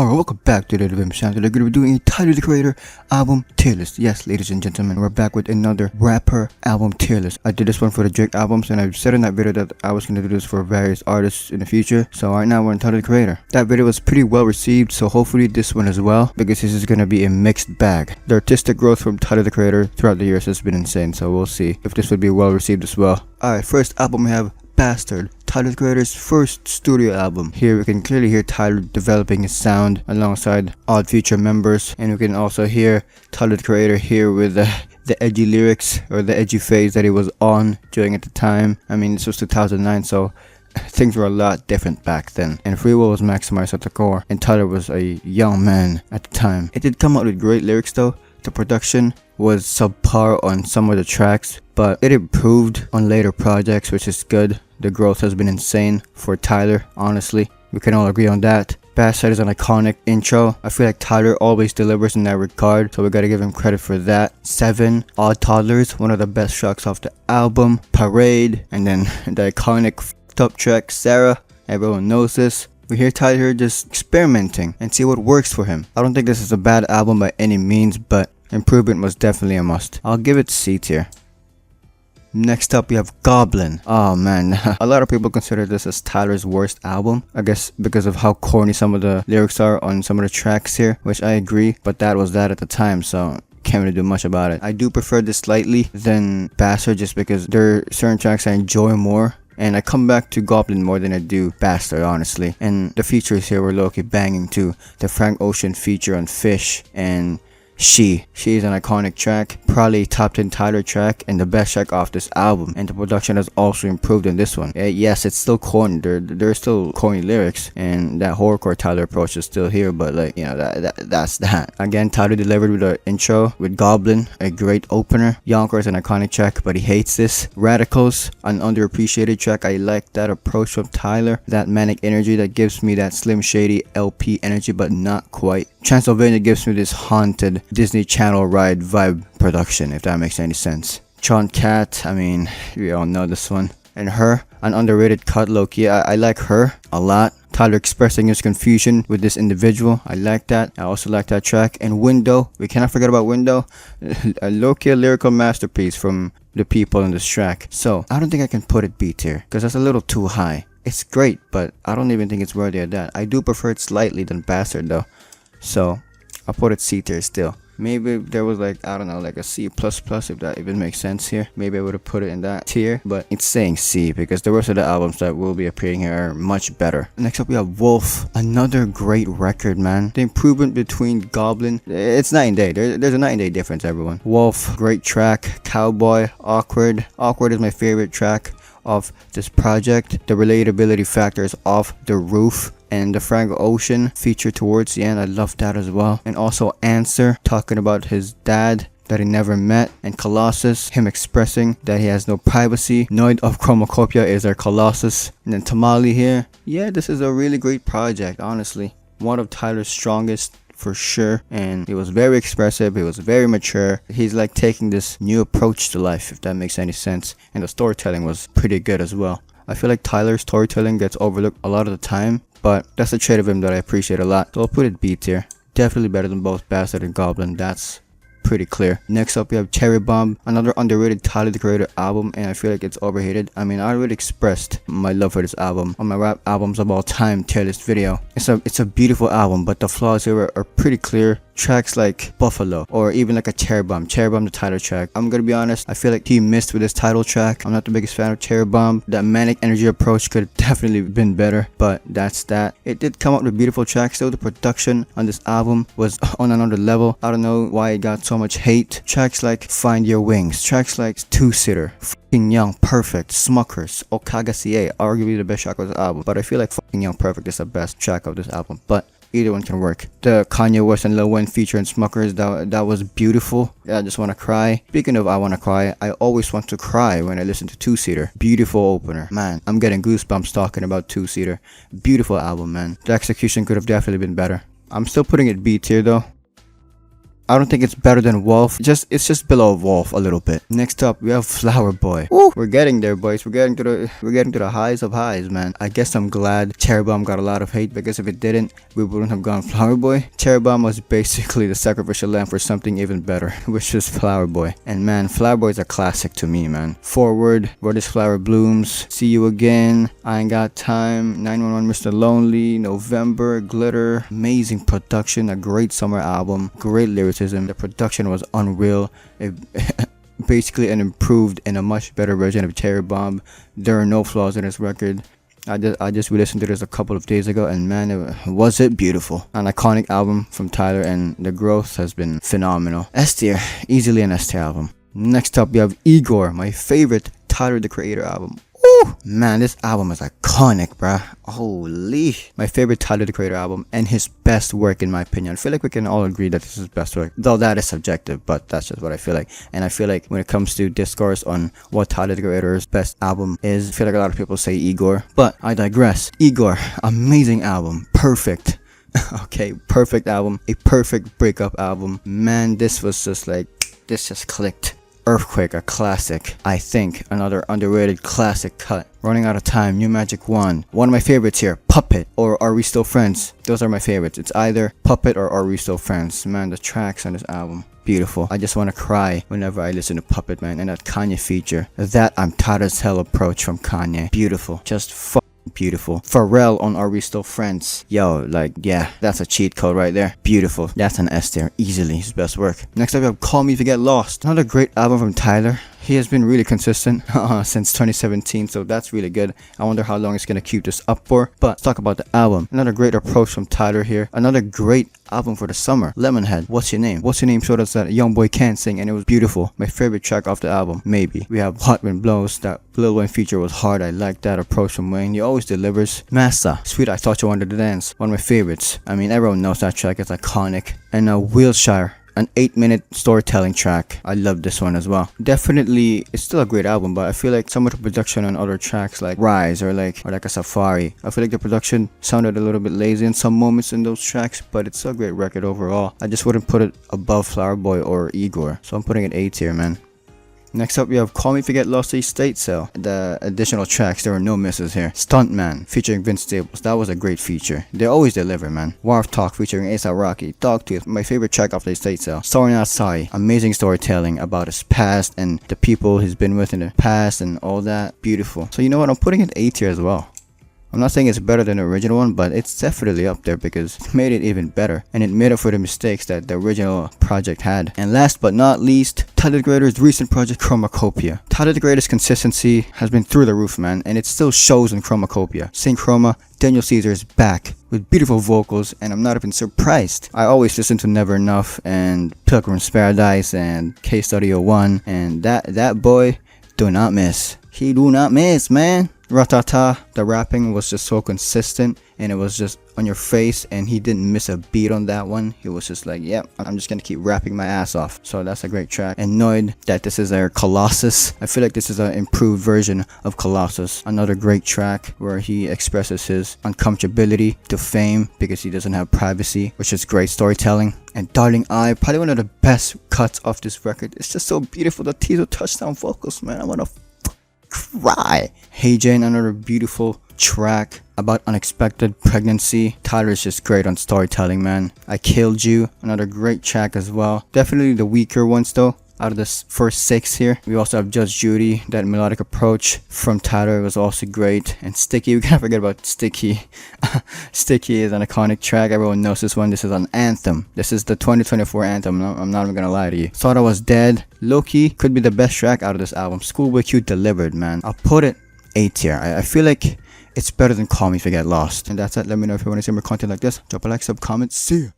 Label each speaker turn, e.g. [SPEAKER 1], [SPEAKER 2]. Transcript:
[SPEAKER 1] Alright, welcome back to the Navhimz channel. Today we're going to be doing a Tyler the Creator album tier list. Yes, ladies and gentlemen, we're back with another rapper album tier list. I did this one for the Drake albums, and I said in that video that I was going to do this for various artists in the future. So right now we're on Tyler the Creator. That video was pretty well received, so hopefully this one as well, because this is going to be a mixed bag. The artistic growth from Tyler the Creator throughout the years has been insane, so we'll see if this would be well received as well. Alright, first album we have Bastard, Tyler the Creator's first studio album. Here we can clearly hear Tyler developing his sound alongside Odd Future members, and we can also hear Tyler the Creator here with the edgy lyrics, or the edgy phase that he was on during at the time. I mean, this was 2009, so things were a lot different back then, and free will was maximized at the core, and Tyler was a young man at the time. It did come out with great lyrics though. The production was subpar on some of the tracks, but it improved on later projects, which is good. The growth has been insane for Tyler, honestly. We can all agree on that. Bastard is an iconic intro. I feel like Tyler always delivers in that regard, so we gotta give him credit for that. 7, Odd Toddlers, one of the best tracks off the album. Parade, and then the iconic f***ed up track, Sarah. Everyone knows this. We hear Tyler here just experimenting and see what works for him. I don't think this is a bad album by any means, but improvement was definitely a must. I'll give it C tier. Next up we have Goblin. Oh man, a lot of people consider this as Tyler's worst album. I guess because of how corny some of the lyrics are on some of the tracks here, which I agree, but that was that at the time, so can't really do much about it. I do prefer this slightly than Bastard, just because there are certain tracks I enjoy more. And I come back to Goblin more than I do Bastard, honestly. And the features here were low-key banging too. The Frank Ocean feature on Fish, and She is an iconic track, probably top 10 Tyler track and the best track off this album. And the production has also improved in this one. Yes, it's still corny. There are still corny lyrics, and that horrorcore Tyler approach is still here, but like, you know, that's that. Again, Tyler delivered with the intro with Goblin, a great opener. Yonkor is an iconic track, but he hates this. Radicals, an underappreciated track. I like that approach from Tyler. That manic energy that gives me that Slim Shady LP energy, but not quite. Transylvania gives me this haunted Disney Channel ride vibe production, if that makes any sense. Chon Cat, I mean, we all know this one. And Her, an underrated cut, low-key. I like Her a lot. Tyler expressing his confusion with this individual, I like that. I also like that track. And Window, we cannot forget about Window. A low-key lyrical masterpiece from the people in this track. So I don't think I can put it B tier, because that's a little too high. It's great, but I don't even think it's worthy of that. I do prefer it slightly than Bastard though, so I'll put it C tier still. Maybe if there was like, I don't know, like a C++, if that even makes sense here, maybe I would have put it in that tier, but it's saying C because the rest of the albums that will be appearing here are much better. Next up we have Wolf, another great record, man. The improvement between Goblin, it's night and day. There's a night and day difference, everyone. Wolf, great track. Cowboy, Awkward is my favorite track of this project. The relatability factor is off the roof. And the Frank Ocean feature towards the end, I love that as well. And also Answer, talking about his dad that he never met. And Colossus, him expressing that he has no privacy. Noid of Chromacopia is our Colossus. And then Tamale here. Yeah, this is a really great project, honestly. One of Tyler's strongest for sure, and he was very expressive, he was very mature. He's like taking this new approach to life, if that makes any sense. And the storytelling was pretty good as well. I feel like Tyler's storytelling gets overlooked a lot of the time, but that's a trait of him that I appreciate a lot, so I'll put it B tier. Definitely better than both Bastard and Goblin, that's pretty clear. Next up we have Cherry Bomb, another underrated Tyler the Creator album, and I feel like it's overhated. I mean, I already expressed my love for this album on my rap albums of all time tier list video. It's a beautiful album, but the flaws here are pretty clear. Tracks like Buffalo, or even like a Cherry Bomb the Tyler track. I'm gonna be honest, I feel like he missed with his title track. I'm not the biggest fan of Cherry Bomb. That manic energy approach could have definitely been better, but that's that. It did come up with beautiful tracks though. The production on this album was on another level. I don't know why it got so much hate. Tracks like Find Your Wings, tracks like Two-Sitter, Fucking Young Perfect, Smuckers, Okagasie, arguably the best track of this album, but I feel like Fucking Young Perfect is the best track of this album, but either one can work. The Kanye West and Lil Wayne feature in Smuckers, that was beautiful. I just want to cry. Speaking of I want to cry, I always want to cry when I listen to Two-Seater. Beautiful opener. Man, I'm getting goosebumps talking about Two-Seater. Beautiful album, man. The execution could have definitely been better. I'm still putting it B tier though. I don't think it's better than Wolf. It's just below Wolf a little bit. Next up, we have Flower Boy. Woo! We're getting there, boys. We're getting to the highs of highs, man. I guess I'm glad Cherry Bomb got a lot of hate, because if it didn't, we wouldn't have gone Flower Boy. Cherry Bomb was basically the sacrificial lamb for something even better, which is Flower Boy. And man, Flower Boy is a classic to me, man. Forward, Where This Flower Blooms, See You Again, I Ain't Got Time, 911 Mr. Lonely, November, Glitter. Amazing production, a great summer album, great lyricism. The production was unreal. It basically an improved and a much better version of Cherry Bomb. There are no flaws in this record. I just re-listened to this a couple of days ago, and man, was it beautiful. An iconic album from Tyler, and the growth has been phenomenal. S tier, easily an S tier album. Next up, we have Igor, my favorite Tyler the Creator album. Ooh, man, this album is iconic, bruh. Holy. My favorite Tyler the Creator album, and his best work in my opinion. I feel like we can all agree that this is his best work, though that is subjective, but that's just what I feel like. And I feel like when it comes to discourse on what Tyler the Creator's best album is, I feel like a lot of people say Igor, but I digress. Igor, amazing album, perfect. Okay, perfect album, a perfect breakup album. Man, this was just like, this just clicked. Earthquake, a classic. I think another underrated classic cut. Running Out of Time, New Magic Wand. One of my favorites here, Puppet or Are We Still Friends. Those are my favorites. It's either Puppet or Are We Still Friends. Man, the tracks on this album, beautiful. I just want to cry whenever I listen to Puppet, man. And that Kanye feature, that I'm tired as hell approach from Kanye, beautiful. Just beautiful. Pharrell on Are We Still Friends. Yo, like, yeah, that's a cheat code right there. Beautiful. That's an S tier, easily his best work. Next up, we have Call Me If You Get Lost. Another great album from Tyler. He has been really consistent since 2017, so that's really good. I wonder how long it's gonna keep this up for. But let's talk about the album. Another great approach from Tyler here. Another great album for the summer. Lemonhead, What's Your Name? What's Your Name showed us that a young boy can sing, and it was beautiful. My favorite track off the album, maybe. We have Hot Wind Blows. That Lil Wayne feature was hard. I like that approach from Wayne. He always delivers. Massa, Sweet I Thought You Wanted to Dance. One of my favorites. I mean, everyone knows that track. It's iconic. And Wheelshire, an 8-minute storytelling track. I love this one as well. Definitely, it's still a great album, but I feel like some of the production on other tracks like Rise or like a Safari, I feel like the production sounded a little bit lazy in some moments in those tracks, but it's still a great record overall. I just wouldn't put it above Flower Boy or Igor, so I'm putting it A tier, man. Next up, we have Call Me If You Get Lost, Estate Sale. The additional tracks, there were no misses here. Stuntman featuring Vince Staples, that was a great feature. They always deliver, man. Wharf Talk featuring A$AP Rocky. Dogtooth, my favorite track off the Estate Sale. Sorry Not Sorry, amazing storytelling about his past and the people he's been with in the past and all that. Beautiful. So you know what, I'm putting it A tier as well. I'm not saying it's better than the original one, but it's definitely up there because it made it even better, and it made up for the mistakes that the original project had. And last but not least, Tyler the Creator's recent project, Chromacopia. Tyler the Creator's consistency has been through the roof, man, and it still shows in Chromacopia. Saint Chroma, Daniel Caesar is back with beautiful vocals, and I'm not even surprised. I always listen to Never Enough and Pilgrim's Paradise and Case Study 01, and that boy do not miss. He do not miss, man. Ratata, the rapping was just so consistent, and it was just on your face, and he didn't miss a beat on that one. He was just like, yep, I'm just gonna keep rapping my ass off. So that's a great track. Annoyed that this is our Colossus. I feel like this is an improved version of Colossus. Another great track where he expresses his uncomfortability to fame because he doesn't have privacy, which is great storytelling. And Darling I, probably one of the best cuts off this record. It's just so beautiful. The Tizo touchdown vocals, man, I wanna cry. Hey Jane, another beautiful track about unexpected pregnancy. Tyler is just great on storytelling, man. I Killed You, another great track as well. Definitely the weaker ones though. Out of the first 6 here, we also have Judge Judy. That melodic approach from Tyler was also great. And Sticky, we can't forget about Sticky. Sticky is an iconic track. Everyone knows this one. This is an anthem. This is the 2024 anthem. I'm not even gonna lie to you. Thought I Was Dead. Low-key could be the best track out of this album. Schoolboy Q delivered, man. I'll put it A tier. I feel like it's better than Call Me If You Get Lost. And that's it. Let me know if you want to see more content like this. Drop a like, sub, comment. See ya.